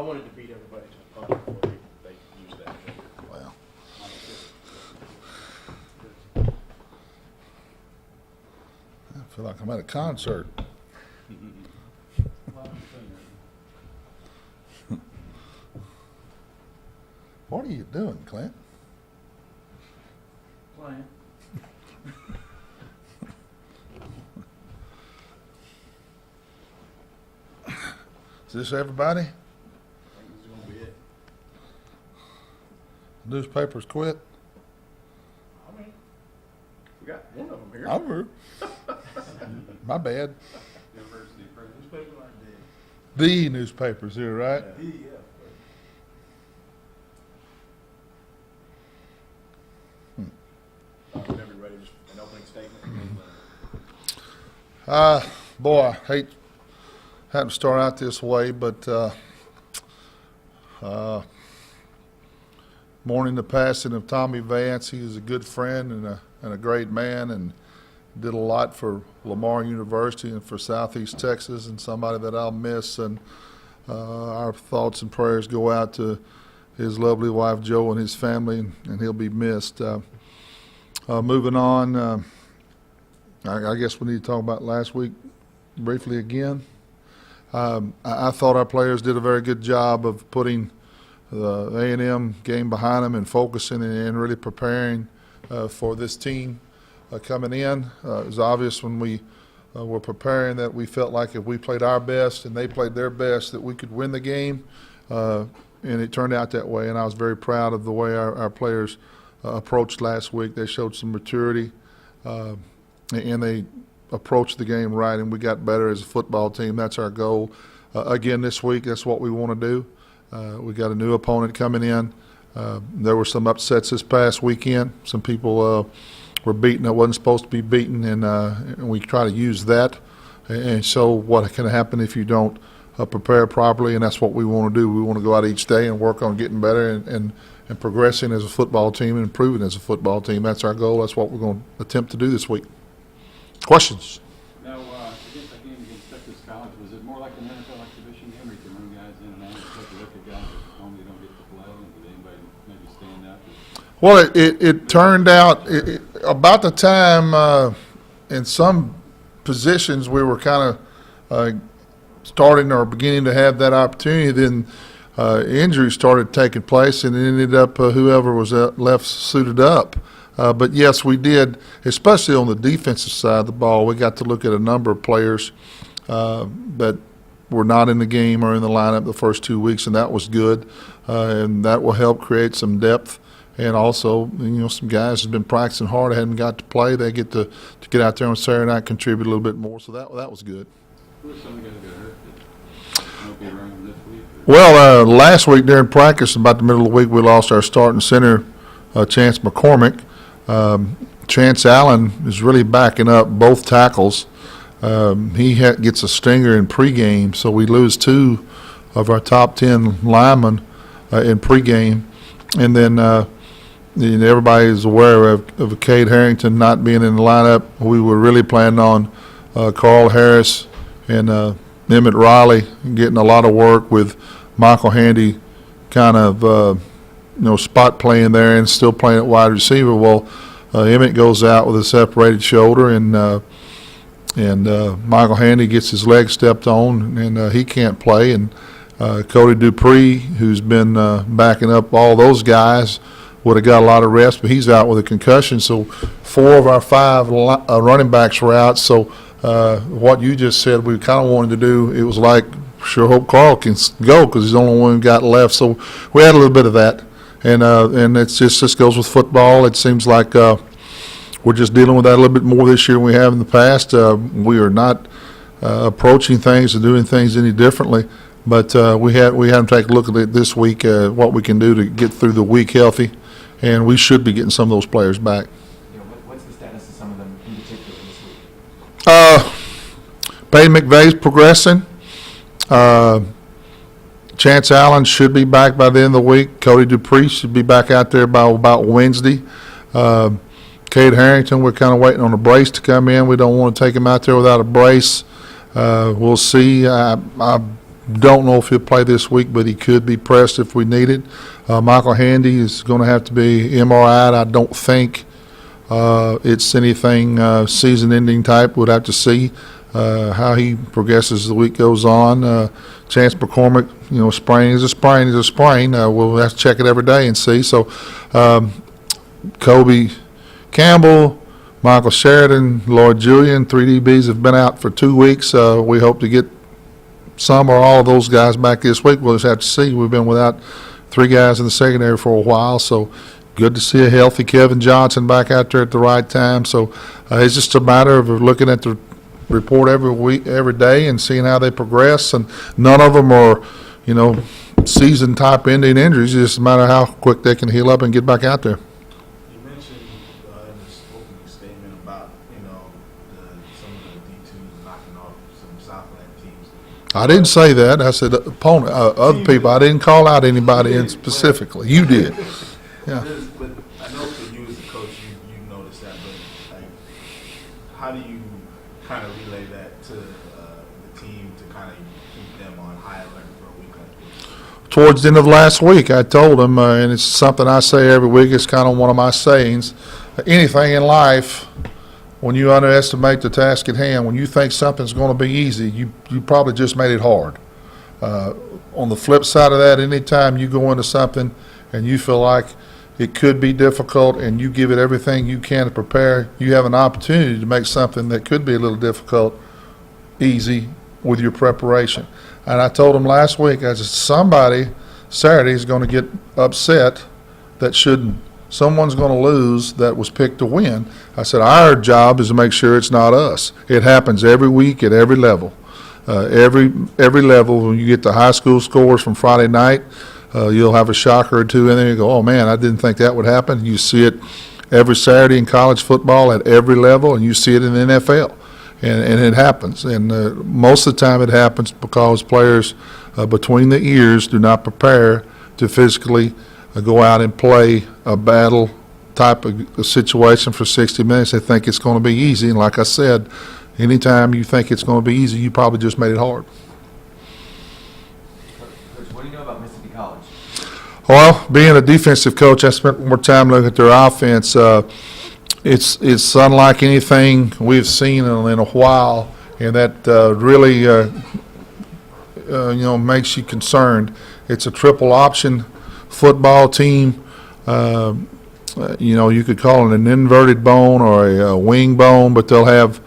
wanted to beat everybody to the punch before they use that. Well, I feel like I'm at a concert. What are you doing, Clint? Playing. Is this everybody? I think this is gonna be it. Newspapers quit? I mean, we got one of them here. I heard. My bad. University Press. Newspaper like that. The newspapers here, right? Yeah. Whenever you're ready, just an opening statement. Boy, I hate having to start out this way, but mourning the passing of Tommy Vance. He was a good friend and a great man, and did a lot for Lamar University and for Southeast Texas, and somebody that I'll miss. And our thoughts and prayers go out to his lovely wife Jo and his family, and he'll be missed. Moving on, I guess we need to talk about last week briefly again. I thought our players did a very good job of putting the A&M game behind them and focusing and really preparing for this team coming in. It was obvious when we were preparing that we felt like if we played our best and they played their best that we could win the game, and it turned out that way. And I was very proud of the way our players approached last week. They showed some maturity, and they approached the game right, and we got better as a football team. That's our goal. Again, this week, that's what we want to do. We got a new opponent coming in. There were some upsets this past weekend. Some people were beaten that wasn't supposed to be beaten, and we try to use that and show what can happen if you don't prepare properly, and that's what we want to do. We want to go out each day and work on getting better and progressing as a football team and improving as a football team. That's our goal. That's what we're going to attempt to do this week. Questions? Now, against that game against Texas College, was it more like an NFL exhibition game where you can run guys in and out and take a look at guys that normally don't get to play, and did anybody maybe stand up? Well, it turned out about the time in some positions we were kind of starting or beginning to have that opportunity, then injuries started taking place, and it ended up whoever was left suited up. But yes, we did, especially on the defensive side of the ball. We got to look at a number of players that were not in the game or in the lineup the first 2 weeks, and that was good. And that will help create some depth. And also, some guys have been practicing hard, hadn't got to play. They get to get out there on Saturday night, contribute a little bit more. So that was good. Who were some of the guys that got hurt that won't be around this week? Well, last week during practice, about the middle of the week, we lost our starting center, Chance McCormick. Chance Allen is really backing up both tackles. He gets a stinger in pregame, so we lose 2 of our top 10 linemen in pregame. And then everybody is aware of Cade Harrington not being in the lineup. We were really planning on Carl Harris and Emmett Riley getting a lot of work with Michael Handy kind of spot playing there and still playing at wide receiver. Well, Emmett goes out with a separated shoulder, and Michael Handy gets his leg stepped on, and he can't play. And Cody Dupree, who's been backing up all those guys, would have got a lot of rest, but he's out with a concussion. So 4 of our 5 running backs were out. So what you just said, we kind of wanted to do, it was like, sure hope Carl can go because he's the only one who got left. So we had a little bit of that. And it's just goes with football. It seems like we're just dealing with that a little bit more this year than we have in the past. We are not approaching things and doing things any differently. But we had them take a look at it this week, what we can do to get through the week healthy, and we should be getting some of those players back. What's the status of some of them in particular this week? Peyton McVeigh's progressing. Chance Allen should be back by the end of the week. Cody Dupree should be back out there by about Wednesday. Cade Harrington, we're kind of waiting on a brace to come in. We don't want to take him out there without a brace. We'll see. don't know if he'll play this week, but he could be pressed if we need it. Michael Handy is going to have to be MRI'd. I don't think it's anything season-ending type. We'll have to see how he progresses as the week goes on. Chance McCormick, sprain is a sprain is a sprain. We'll have to check it every day and see. So Kobe Campbell, Michael Sheridan, Lloyd Julian, 3 DBs have been out for 2 weeks. We hope to get some or all of those guys back this week. We'll just have to see. We've been without 3 guys in the secondary for a while, so good to see a healthy Kevin Johnson back out there at the right time. So it's just a matter of looking at the report every week, every day, and seeing how they progress. And none of them are, season type ending injuries. It's just a matter of how quick they can heal up and get back out there. You mentioned in this opening statement about some of the D2s knocking off some Southland teams. I didn't say that. I said opponent, other people. I didn't call out anybody in specifically. You did. Yeah. But I know for you as a coach, you noticed that. But how do you kind of relay that to the team to kind of keep them on high alert for a week like this? Towards the end of last week, I told them, and it's something I say every week. It's kind of one of my sayings. Anything in life, when you underestimate the task at hand, when you think something's going to be easy, you probably just made it hard. On the flip side of that, anytime you go into something and you feel like it could be difficult and you give it everything you can to prepare, you have an opportunity to make something that could be a little difficult easy with your preparation. And I told them last week, I said, somebody Saturday is going to get upset that shouldn't. Someone's going to lose that was picked to win. I said, our job is to make sure it's not us. It happens every week at every level. Every level, when you get the high school scores from Friday night, you'll have a shocker or two in there. You go, oh, man, I didn't think that would happen. You see it every Saturday in college football at every level, and you see it in the NFL. And it happens. And most of the time it happens because players between the ears do not prepare to physically go out and play a battle type of a situation for 60 minutes. They think it's going to be easy. And like I said, anytime you think it's going to be easy, you probably just made it hard. Coach, what do you know about Mississippi College? Well, being a defensive coach, I spent more time looking at their offense. It's unlike anything we've seen in a while, and that really makes you concerned. It's a triple option football team. You could call it an inverted bone or a wing bone, but they'll have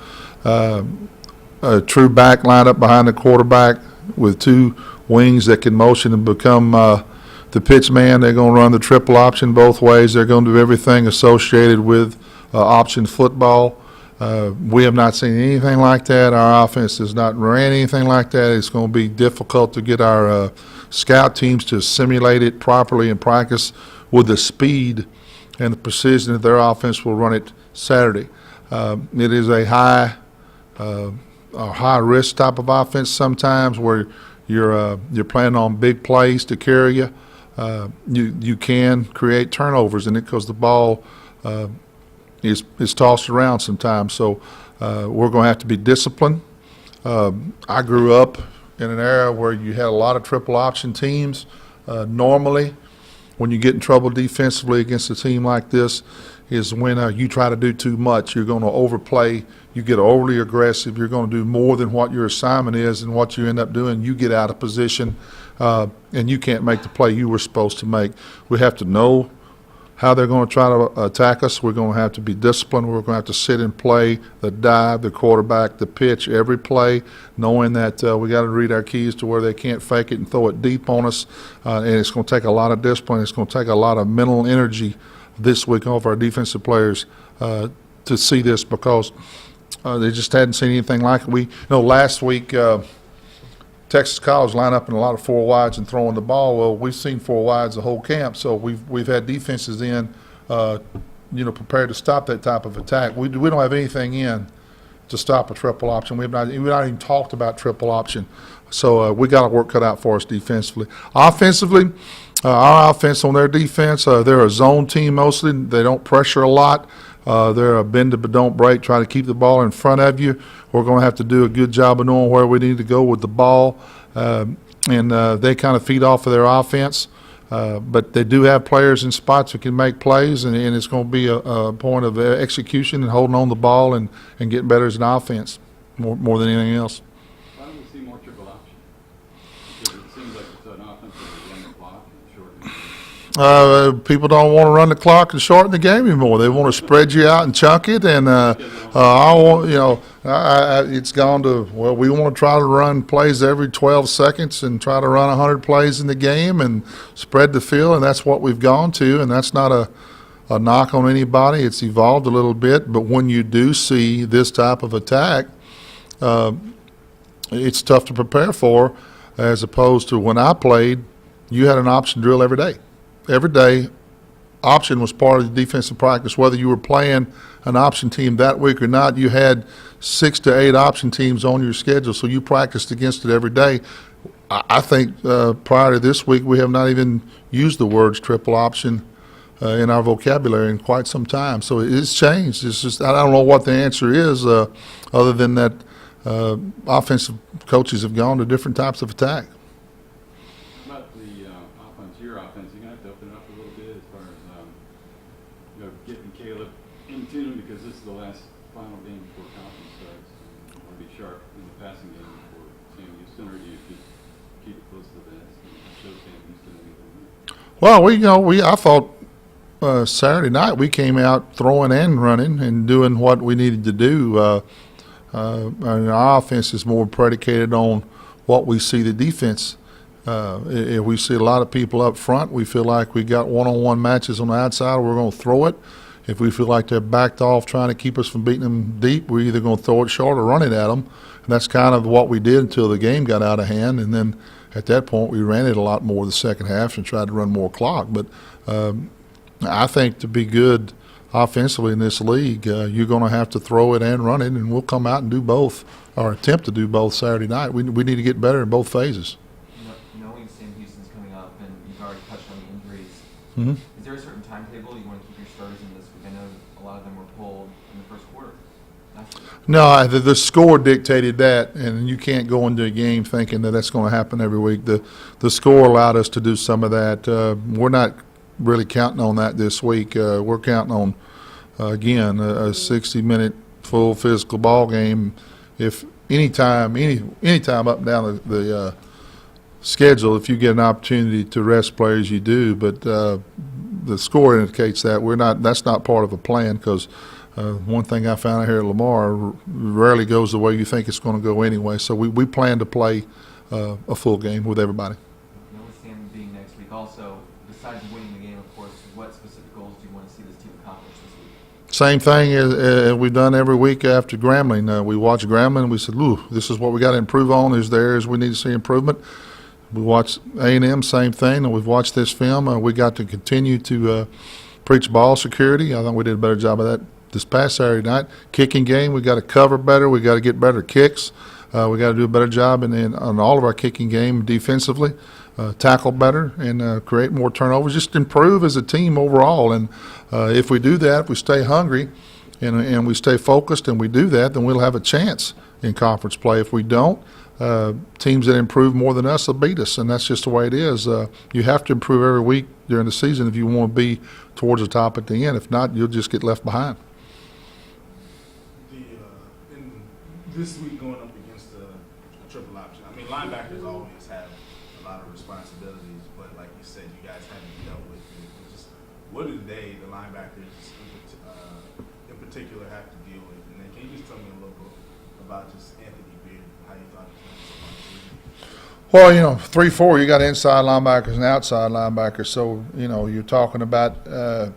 a true back lined up behind the quarterback with 2 wings that can motion and become the pitch man. They're going to run the triple option both ways. They're going to do everything associated with option football. We have not seen anything like that. Our offense has not ran anything like that. It's going to be difficult to get our scout teams to simulate it properly in practice with the speed and the precision that their offense will run it Saturday. It is a high risk type of offense sometimes where you're planning on big plays to carry you. You can create turnovers in it because the ball is tossed around sometimes. So we're going to have to be disciplined. I grew up in an era where you had a lot of triple option teams. Normally, when you get in trouble defensively against a team like this is when you try to do too much. You're going to overplay. You get overly aggressive. You're going to do more than what your assignment is, and what you end up doing, you get out of position, and you can't make the play you were supposed to make. We have to know how they're going to try to attack us. We're going to have to be disciplined. We're going to have to sit and play the dive, the quarterback, the pitch, every play, knowing that we got to read our keys to where they can't fake it and throw it deep on us. And it's going to take a lot of discipline. It's going to take a lot of mental energy this week off our defensive players to see this, because they just hadn't seen anything like it. Last week Texas College line up in a lot of 4 wides and throwing the ball. Well, we've seen 4 wides the whole camp, so we've had defenses in, prepared to stop that type of attack. We don't have anything in to stop a triple option. We've not even talked about triple option. So we got a work cut out for us defensively. Offensively, our offense on their defense, they're a zone team mostly. They don't pressure a lot. They're a bend it but don't break, try to keep the ball in front of you. We're going to have to do a good job of knowing where we need to go with the ball. and they kind of feed off of their offense. But they do have players in spots who can make plays, and it's going to be a point of execution and holding on the ball and getting better as an offense more than anything else. Why don't we see more triple option? Because it seems like it's an offense that run the clock and shorten the game. People don't want to run the clock and shorten the game anymore. They want to spread you out and chunk it, and it's gone to, well, we want to try to run plays every 12 seconds and try to run 100 plays in the game and spread the field, and that's what we've gone to, and that's not a knock on anybody. It's evolved a little bit, but when you do see this type of attack, it's tough to prepare for, as opposed to when I played, you had an option drill every day. Every day, option was part of the defensive practice. Whether you were playing an option team that week or not, you had 6 to 8 option teams on your schedule, so you practiced against it every day. I think prior to this week, we have not even used the words triple option in our vocabulary in quite some time. So it's changed. It's just, I don't know what the answer is other than that offensive coaches have gone to different types of attack. About the offense, your offense, you're going to have to open it up a little bit as far as getting Caleb in tune, because this is the last final game before conference starts. You want to be sharp in the passing game before Sam Houston, or do you just keep it close to the vest and show Sam Houston anything? Well, I thought Saturday night we came out throwing and running and doing what we needed to do. And our offense is more predicated on what we see the defense. If we see a lot of people up front, we feel like we got one-on-one matches on the outside, we're going to throw it. If we feel like they're backed off trying to keep us from beating them deep, we're either going to throw it short or run it at them. And that's kind of what we did until the game got out of hand. And then at that point, we ran it a lot more the second half and tried to run more clock. But I think to be good offensively in this league, you're going to have to throw it and run it, and we'll come out and do both, or attempt to do both Saturday night. We need to get better in both phases. Knowing Sam Houston's coming up, and you've already touched on the injuries, Mm-hmm. is there a certain timetable you want to keep your starters in this week? I know a lot of them were pulled in the first quarter. No, the score dictated that, and you can't go into a game thinking that that's going to happen every week. The score allowed us to do some of that. We're not really counting on that this week. We're counting on, again, a 60-minute full physical ball game. If anytime up and down the schedule, if you get an opportunity to rest players, you do. But the score indicates that that's not part of a plan, because one thing I found out here at Lamar, rarely goes the way you think it's going to go anyway. So we plan to play a full game with everybody. With Sam being next week also, besides winning the game, of course, what specific goals do you want to see this team accomplish this week? Same thing as we've done every week after Grambling. We watched Grambling and we said, "Ooh, this is what we got to improve on. There's the areas we need to see improvement." We watched A&M, same thing, and we've watched this film. We got to continue to preach ball security. I think we did a better job of that this past Saturday night. Kicking game, we got to cover better. We got to get better kicks. We got to do a better job on all of our kicking game defensively. Tackle better and create more turnovers, just improve as a team overall. And if we do that, if we stay hungry and we stay focused and we do that, then we'll have a chance in conference play. If we don't, teams that improve more than us will beat us, and that's just the way it is. You have to improve every week during the season if you want to be towards the top at the end. If not, you'll just get left behind. In this week going up against the triple option, I mean, linebackers always have a lot of responsibilities, but like you said, you guys haven't dealt with it. Just what do the linebackers in particular, have to deal with? And then can you just tell me a little bit about just Anthony Beard, how you thought he was so much? Well, 3-4, you got inside linebackers and outside linebackers, so you're talking about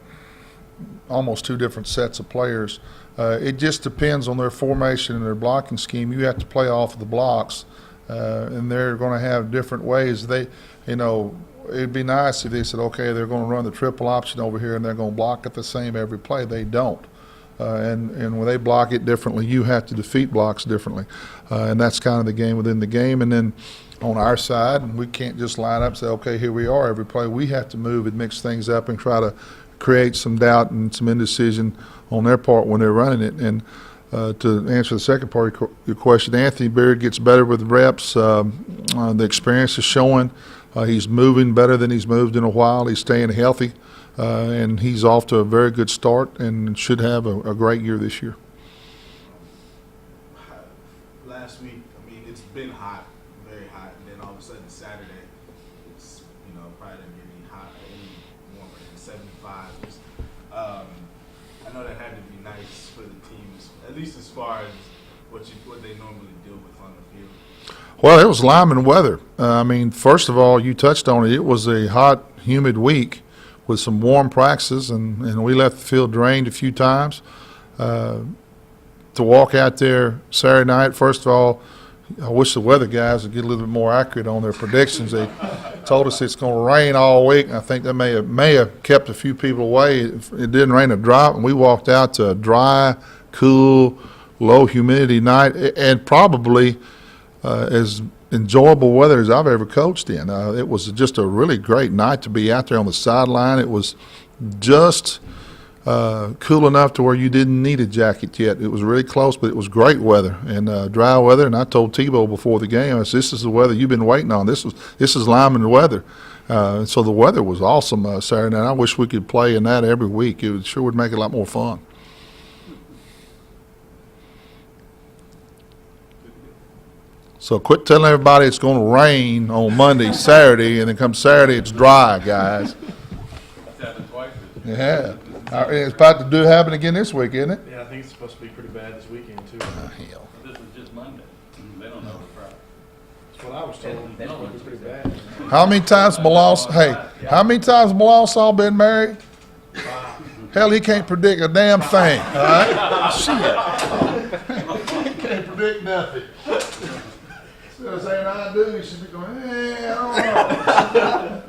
almost two different sets of players. It just depends on their formation and their blocking scheme. You have to play off of the blocks, and they're going to have different ways. It'd be nice if they said, okay, they're going to run the triple option over here and they're going to block it the same every play. They don't. And when they block it differently, you have to defeat blocks differently. And that's kind of the game within the game. And then on our side, we can't just line up and say, okay, here we are every play. We have to move and mix things up and try to create some doubt and some indecision on their part when they're running it. And to answer the second part of your question, Anthony Beard gets better with reps. The experience is showing. He's moving better than he's moved in a while. He's staying healthy, and he's off to a very good start and should have a great year this year. Last week, I mean, it's been hot, very hot, and then all of a sudden Saturday, it's, you know, probably didn't get any hot, any warmer than 75. Just, I know that had to be nice for the teams, at least as far as what they normally deal with on the field. Well, it was Lyman weather. I mean, first of all, you touched on it. It was a hot, humid week with some warm practices, and we left the field drained a few times. To walk out there Saturday night, first of all, I wish the weather guys would get a little bit more accurate on their predictions. They told us it's going to rain all week, and I think that may have kept a few people away. It didn't rain a drop, and we walked out to a dry, cool, low humidity night, and probably as enjoyable weather as I've ever coached in. It was just a really great night to be out there on the sideline. It was just cool enough to where you didn't need a jacket yet. It was really close, but it was great weather and dry weather. And I told Tebow before the game, I said, "This is the weather you've been waiting on. This is Lyman weather." So the weather was awesome Saturday night. I wish we could play in that every week. It sure would make it a lot more fun. So quit telling everybody it's going to rain on Monday, Saturday, and then come Saturday it's dry, guys. It's happened twice this year. Yeah. It's about to happen again this week, isn't it? Yeah, I think it's supposed to be pretty bad this weekend, too. Hell. This is just Monday. They don't know the Friday. That's what I was told. It's supposed to be pretty bad. How many times how many times Malasaw been married? Hell, he can't predict a damn thing, all right? Shit. He can't predict nothing. Instead of saying I do, he should be going, I don't know.